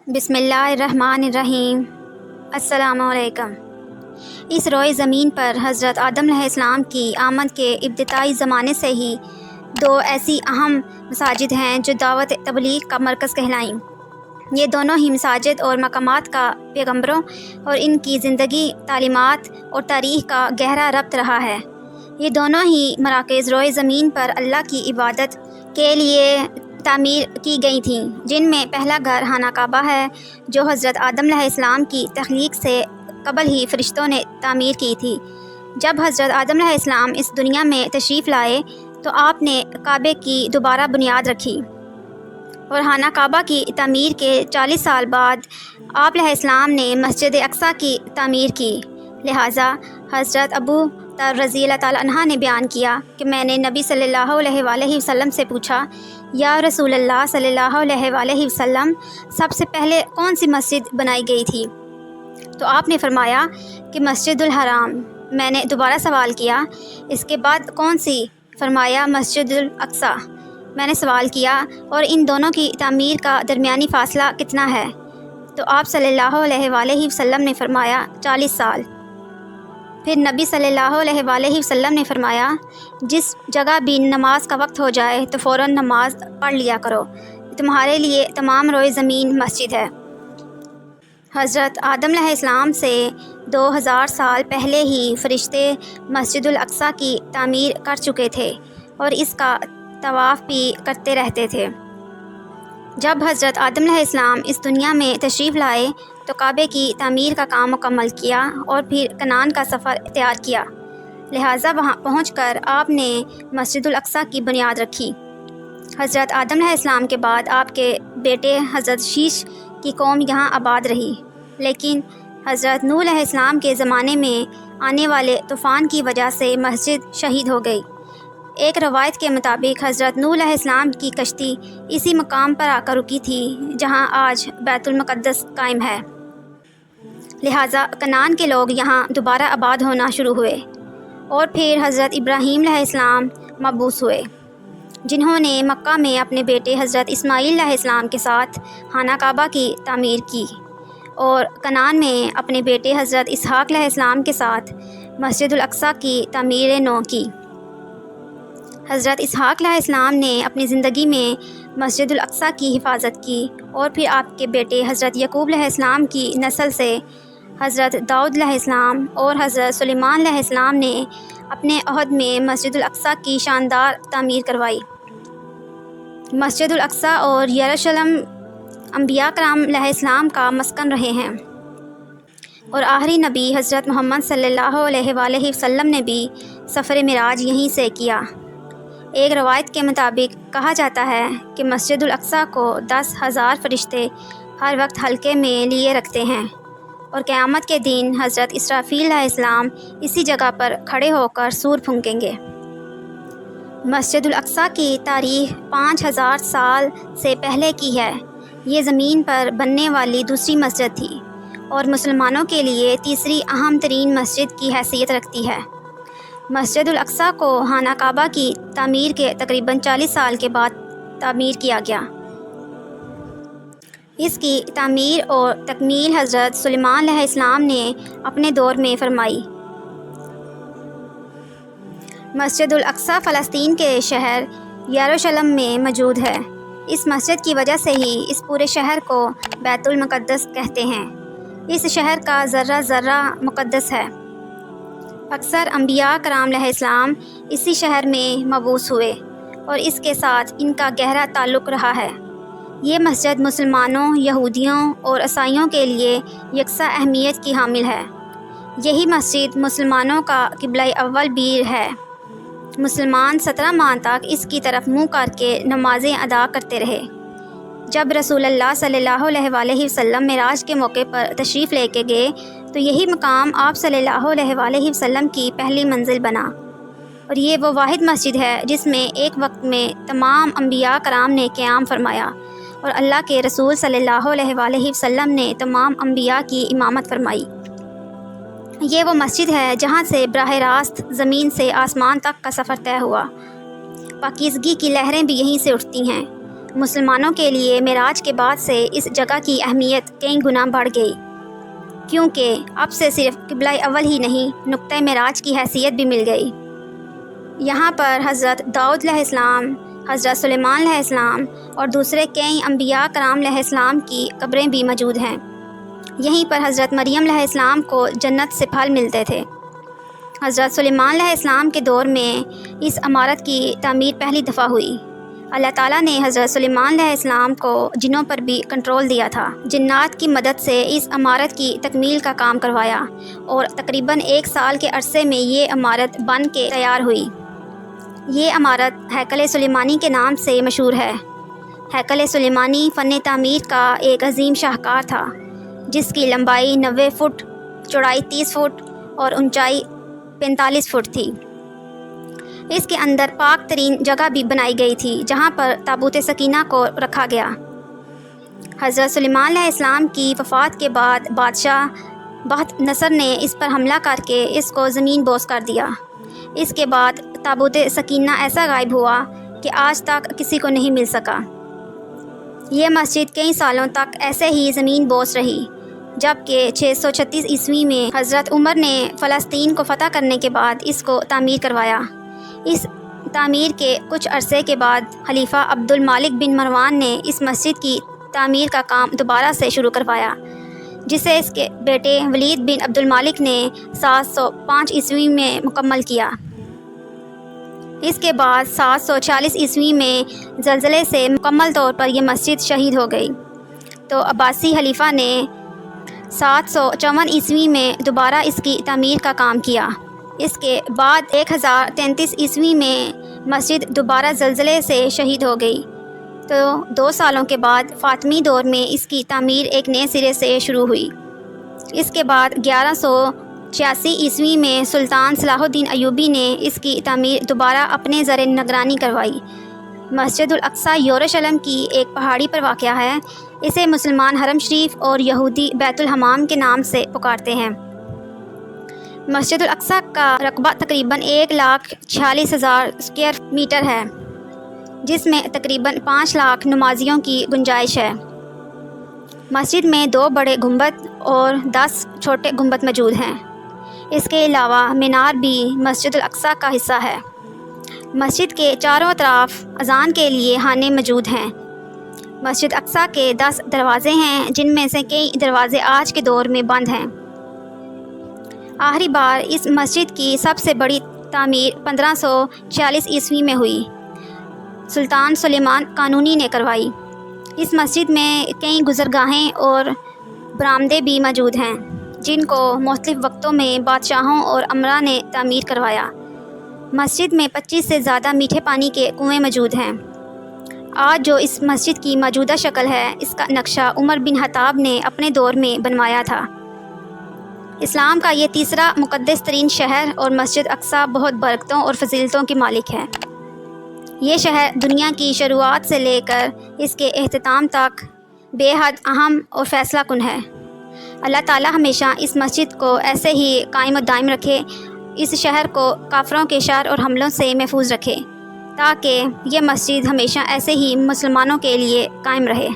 بسم اللہ الرحمن الرحیم۔ السلام علیکم۔ اس روئے زمین پر حضرت آدم علیہ السلام کی آمد کے ابتدائی زمانے سے ہی دو ایسی اہم مساجد ہیں جو دعوت تبلیغ کا مرکز کہلائیں۔ یہ دونوں ہی مساجد اور مقامات کا پیغمبروں اور ان کی زندگی، تعلیمات اور تاریخ کا گہرا ربط رہا ہے۔ یہ دونوں ہی مراکز روئے زمین پر اللہ کی عبادت کے لیے تعمیر کی گئی تھیں، جن میں پہلا گھر خانہ کعبہ ہے جو حضرت آدم علیہ السلام کی تخلیق سے قبل ہی فرشتوں نے تعمیر کی تھی۔ جب حضرت آدم علیہ السلام اس دنیا میں تشریف لائے تو آپ نے کعبے کی دوبارہ بنیاد رکھی، اور خانہ کعبہ کی تعمیر کے 40 سال بعد آپ علیہ السلام نے مسجد اقصیٰ کی تعمیر کی۔ لہٰذا حضرت ابو طر رضی اللہ تعالیٰ عنہ نے بیان کیا کہ میں نے نبی صلی اللہ علیہ وآلہ وسلم سے پوچھا، یا رسول اللہ صلی اللہ علیہ وآلہ وسلم، سب سے پہلے کون سی مسجد بنائی گئی تھی؟ تو آپ نے فرمایا کہ مسجد الحرام۔ میں نے دوبارہ سوال کیا، اس کے بعد کون سی؟ فرمایا مسجد الاقصیٰ۔ میں نے سوال کیا، اور ان دونوں کی تعمیر کا درمیانی فاصلہ کتنا ہے؟ تو آپ صلی اللہ علیہ وآلہ وسلم نے فرمایا 40 سال۔ پھر نبی صلی اللہ علیہ وآلہ وسلم نے فرمایا، جس جگہ بھی نماز کا وقت ہو جائے تو فوراً نماز پڑھ لیا کرو، تمہارے لیے تمام روئے زمین مسجد ہے۔ حضرت آدم علیہ السلام سے 2000 سال پہلے ہی فرشتے مسجد الاقصیٰ کی تعمیر کر چکے تھے اور اس کا طواف بھی کرتے رہتے تھے۔ جب حضرت آدم علیہ السلام اس دنیا میں تشریف لائے تو کعبے کی تعمیر کا کام مکمل کیا اور پھر کنعان کا سفر اختیار کیا۔ لہٰذا وہاں پہنچ کر آپ نے مسجد الاقصیٰ کی بنیاد رکھی۔ حضرت آدم علیہ السلام کے بعد آپ کے بیٹے حضرت شیش کی قوم یہاں آباد رہی، لیکن حضرت نوح علیہ السلام کے زمانے میں آنے والے طوفان کی وجہ سے مسجد شہید ہو گئی۔ ایک روایت کے مطابق حضرت نوح علیہ السلام کی کشتی اسی مقام پر آ کر رکی تھی جہاں آج بیت المقدس قائم ہے۔ لہٰذا کنعان کے لوگ یہاں دوبارہ آباد ہونا شروع ہوئے، اور پھر حضرت ابراہیم علیہ السلام مبعوث ہوئے، جنہوں نے مکہ میں اپنے بیٹے حضرت اسماعیل علیہ السلام کے ساتھ خانہ کعبہ کی تعمیر کی، اور کنعان میں اپنے بیٹے حضرت اسحاق علیہ السلام کے ساتھ مسجد الاقصیٰ کی تعمیر نو کی۔ حضرت اسحاق علیہ السلام نے اپنی زندگی میں مسجد الاقصیٰ کی حفاظت کی، اور پھر آپ کے بیٹے حضرت یعقوب علیہ السلام کی نسل سے حضرت داؤد علیہ السلام اور حضرت سلیمان علیہ السلام نے اپنے عہد میں مسجد الاقصیٰ کی شاندار تعمیر کروائی۔ مسجد الاقصیٰ اور یروشلم انبیاء کرام علیہ السلام کا مسکن رہے ہیں، اور آخری نبی حضرت محمد صلی اللہ علیہ وآلہ وسلم نے بھی سفر معراج یہیں سے کیا۔ ایک روایت کے مطابق کہا جاتا ہے کہ مسجد الاقصیٰ کو 10,000 فرشتے ہر وقت حلقے میں لیے رکھتے ہیں، اور قیامت کے دن حضرت اسرافیل علیہ السلام اسی جگہ پر کھڑے ہو کر سور پھونکیں گے۔ مسجد الاقصیٰ کی تاریخ 5000 سال سے پہلے کی ہے۔ یہ زمین پر بننے والی دوسری مسجد تھی، اور مسلمانوں کے لیے تیسری اہم ترین مسجد کی حیثیت رکھتی ہے۔ مسجد الاقصیٰ کو خانہ کعبہ کی تعمیر کے تقریباً 40 سال کے بعد تعمیر کیا گیا۔ اس کی تعمیر اور تکمیل حضرت سلیمان علیہ السلام نے اپنے دور میں فرمائی۔ مسجد الاقصیٰ فلسطین کے شہر یروشلم میں موجود ہے۔ اس مسجد کی وجہ سے ہی اس پورے شہر کو بیت المقدس کہتے ہیں۔ اس شہر کا ذرہ ذرہ مقدس ہے۔ اکثر انبیاء کرام علیہ السلام اسی شہر میں مبعوث ہوئے، اور اس کے ساتھ ان کا گہرا تعلق رہا ہے۔ یہ مسجد مسلمانوں، یہودیوں اور عیسائیوں کے لیے یکساں اہمیت کی حامل ہے۔ یہی مسجد مسلمانوں کا قبلہ اول بھی ہے۔ مسلمان 17 ماہ تک اس کی طرف منہ کر کے نمازیں ادا کرتے رہے۔ جب رسول اللہ صلی اللہ علیہ وآلہ وسلم معراج کے موقع پر تشریف لے کے گئے تو یہی مقام آپ صلی اللہ علیہ وآلہ وسلم کی پہلی منزل بنا، اور یہ وہ واحد مسجد ہے جس میں ایک وقت میں تمام انبیاء کرام نے قیام فرمایا، اور اللہ کے رسول صلی اللہ علیہ وآلہ وسلم نے تمام انبیاء کی امامت فرمائی۔ یہ وہ مسجد ہے جہاں سے براہ راست زمین سے آسمان تک کا سفر طے ہوا۔ پاکیزگی کی لہریں بھی یہیں سے اٹھتی ہیں۔ مسلمانوں کے لیے معراج کے بعد سے اس جگہ کی اہمیت کئی گنا بڑھ گئی، کیونکہ اب سے صرف قبلہ اول ہی نہیں، نقطہ معراج کی حیثیت بھی مل گئی۔ یہاں پر حضرت داؤد علیہ السلام، حضرت سلیمان علیہ السلام اور دوسرے کئی انبیاء کرام علیہ السلام کی قبریں بھی موجود ہیں۔ یہیں پر حضرت مریم علیہ السلام کو جنت سے پھل ملتے تھے۔ حضرت سلیمان علیہ السلام کے دور میں اس عمارت کی تعمیر پہلی دفعہ ہوئی۔ اللہ تعالیٰ نے حضرت سلیمان علیہ السلام کو جنوں پر بھی کنٹرول دیا تھا۔ جنات کی مدد سے اس عمارت کی تکمیل کا کام کروایا اور تقریباً 1 سال کے عرصے میں یہ عمارت بن کے تیار ہوئی۔ یہ عمارت ہیکل سلیمانی کے نام سے مشہور ہے۔ ہیکل سلیمانی فن تعمیر کا ایک عظیم شاہکار تھا، جس کی لمبائی 90 فٹ، چوڑائی 30 فٹ اور اونچائی 45 فٹ تھی۔ اس کے اندر پاک ترین جگہ بھی بنائی گئی تھی، جہاں پر تابوت سکینہ کو رکھا گیا۔ حضرت سلیمان علیہ السلام کی وفات کے بعد بادشاہ بخت نصر نے اس پر حملہ کر کے اس کو زمین بوس کر دیا۔ اس کے بعد تابوت سکینہ ایسا غائب ہوا کہ آج تک کسی کو نہیں مل سکا۔ یہ مسجد کئی سالوں تک ایسے ہی زمین بوس رہی، جبکہ 636 عیسوی میں حضرت عمر نے فلسطین کو فتح کرنے کے بعد اس کو تعمیر کروایا۔ اس تعمیر کے کچھ عرصے کے بعد خلیفہ عبد المالک بن مروان نے اس مسجد کی تعمیر کا کام دوبارہ سے شروع کروایا، جسے اس کے بیٹے ولید بن عبد المالک نے 705 عیسوی میں مکمل کیا۔ اس کے بعد 746 عیسوی میں زلزلے سے مکمل طور پر یہ مسجد شہید ہو گئی، تو عباسی خلیفہ نے 754 عیسوی میں دوبارہ اس کی تعمیر کا کام کیا۔ اس کے بعد 1033 عیسوی میں مسجد دوبارہ زلزلے سے شہید ہو گئی، تو 2 سالوں کے بعد فاطمی دور میں اس کی تعمیر ایک نئے سرے سے شروع ہوئی۔ اس کے بعد 1186 عیسوی میں سلطان صلاح الدین ایوبی نے اس کی تعمیر دوبارہ اپنے زیر نگرانی کروائی۔ مسجد الاقصی یروشلم کی ایک پہاڑی پر واقع ہے۔ اسے مسلمان حرم شریف اور یہودی بیت الحمام کے نام سے پکارتے ہیں۔ مسجد الاقصی کا رقبہ تقریباً 1,46,000 اسکوائر میٹر ہے، جس میں تقریباً 5 لاکھ نمازیوں کی گنجائش ہے۔ مسجد میں 2 بڑے گنبد اور 10 چھوٹے گنبد موجود ہیں۔ اس کے علاوہ مینار بھی مسجد الاقصی کا حصہ ہے۔ مسجد کے چاروں طرف اذان کے لیے خانے موجود ہیں۔ مسجد اقصی کے 10 دروازے ہیں، جن میں سے کئی دروازے آج کے دور میں بند ہیں۔ آخری بار اس مسجد کی سب سے بڑی تعمیر 1546 عیسوی میں ہوئی، سلطان سلیمان قانونی نے کروائی۔ اس مسجد میں کئی گزرگاہیں اور برآمدے بھی موجود ہیں، جن کو مختلف وقتوں میں بادشاہوں اور امراء نے تعمیر کروایا۔ مسجد میں 25 سے زیادہ میٹھے پانی کے کنویں موجود ہیں۔ آج جو اس مسجد کی موجودہ شکل ہے، اس کا نقشہ عمر بن خطاب نے اپنے دور میں بنوایا تھا۔ اسلام کا یہ تیسرا مقدس ترین شہر اور مسجد اقصی بہت برکتوں اور فضیلتوں کی مالک ہے۔ یہ شہر دنیا کی شروعات سے لے کر اس کے اختتام تک بے حد اہم اور فیصلہ کن ہے۔ اللہ تعالی ہمیشہ اس مسجد کو ایسے ہی قائم و دائم رکھے، اس شہر کو کافروں کے شر اور حملوں سے محفوظ رکھے، تاکہ یہ مسجد ہمیشہ ایسے ہی مسلمانوں کے لیے قائم رہے۔